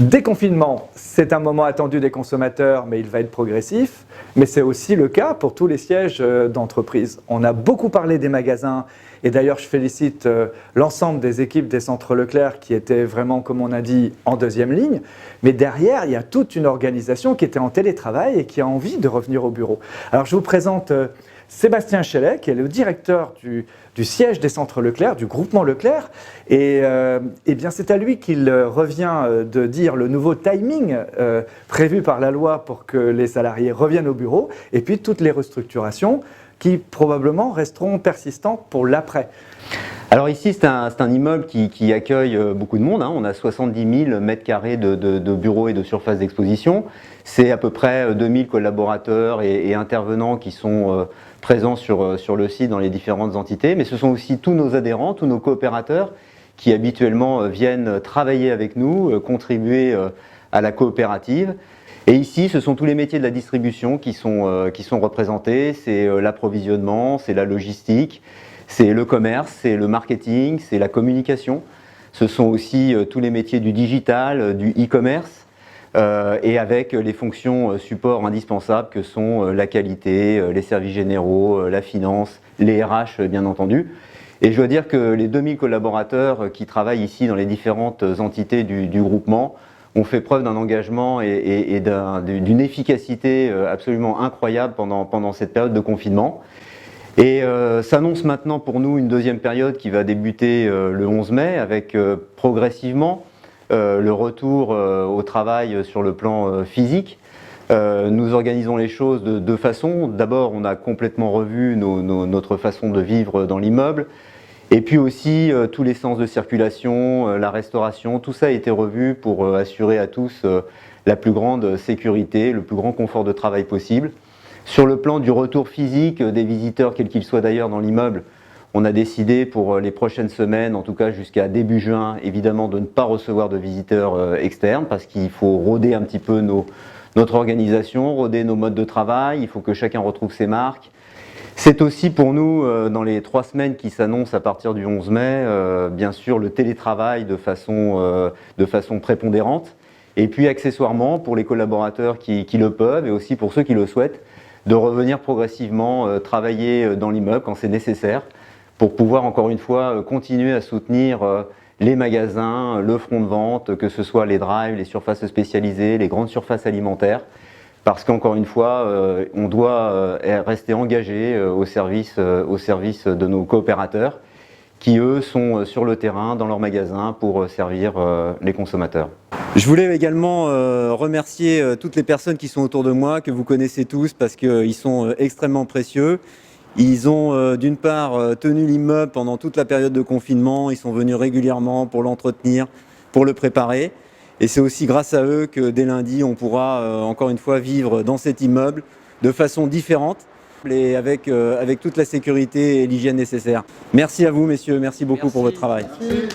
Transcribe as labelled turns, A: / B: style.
A: Déconfinement, c'est un moment attendu des consommateurs, mais il va être progressif. Mais c'est aussi le cas pour tous les sièges d'entreprise. On a beaucoup parlé des magasins, et d'ailleurs je félicite l'ensemble des équipes des centres Leclerc qui étaient vraiment, comme on a dit, en deuxième ligne. Mais derrière, il y a toute une organisation qui était en télétravail et qui a envie de revenir au bureau. Alors je vous présente Sébastien Chellet, qui est le directeur du siège des centres Leclerc, du groupement Leclerc. Et bien c'est à lui qu'il revient de dire le nouveau timing prévu par la loi pour que les salariés reviennent au bureau, et puis toutes les restructurations qui probablement resteront persistantes pour l'après.
B: Alors ici, c'est un immeuble qui accueille beaucoup de monde. On a 70 000 mètres carrés de bureaux et de surfaces d'exposition. C'est à peu près 2000 collaborateurs et intervenants qui sont présents sur le site dans les différentes entités. Mais ce sont aussi tous nos adhérents, tous nos coopérateurs qui habituellement viennent travailler avec nous, contribuer à la coopérative. Et ici, ce sont tous les métiers de la distribution qui sont représentés. C'est l'approvisionnement, c'est la logistique, c'est le commerce, c'est le marketing, c'est la communication. Ce sont aussi tous les métiers du digital, du e-commerce, et avec les fonctions support indispensables que sont la qualité, les services généraux, la finance, les RH bien entendu. Et je dois dire que les 2000 collaborateurs qui travaillent ici dans les différentes entités du groupement ont fait preuve d'un engagement et d'une efficacité absolument incroyable pendant cette période de confinement. Et s'annonce maintenant pour nous une deuxième période qui va débuter le 11 mai avec progressivement le retour au travail sur le plan physique. Nous organisons les choses de deux façons. D'abord, on a complètement revu notre façon de vivre dans l'immeuble. Et puis aussi tous les sens de circulation, la restauration, tout ça a été revu pour assurer à tous la plus grande sécurité, le plus grand confort de travail possible. Sur le plan du retour physique des visiteurs, quels qu'ils soient d'ailleurs dans l'immeuble, on a décidé pour les prochaines semaines, en tout cas jusqu'à début juin, évidemment de ne pas recevoir de visiteurs externes parce qu'il faut roder un petit peu notre organisation, roder nos modes de travail, il faut que chacun retrouve ses marques. C'est aussi pour nous, dans les 3 semaines qui s'annoncent à partir du 11 mai, bien sûr le télétravail de façon prépondérante. Et puis accessoirement, pour les collaborateurs qui le peuvent et aussi pour ceux qui le souhaitent, de revenir progressivement travailler dans l'immeuble quand c'est nécessaire pour pouvoir encore une fois continuer à soutenir les magasins, le front de vente, que ce soit les drives, les surfaces spécialisées, les grandes surfaces alimentaires. Parce qu'encore une fois, on doit rester engagé au service de nos coopérateurs qui, eux, sont sur le terrain, dans leurs magasins, pour servir les consommateurs. Je voulais également remercier toutes les personnes qui sont autour de moi, que vous connaissez tous, parce qu'ils sont extrêmement précieux. Ils ont d'une part tenu l'immeuble pendant toute la période de confinement, ils sont venus régulièrement pour l'entretenir, pour le préparer. Et c'est aussi grâce à eux que dès lundi, on pourra encore une fois vivre dans cet immeuble de façon différente et avec toute la sécurité et l'hygiène nécessaire. Merci à vous, messieurs, merci beaucoup pour votre travail. Merci.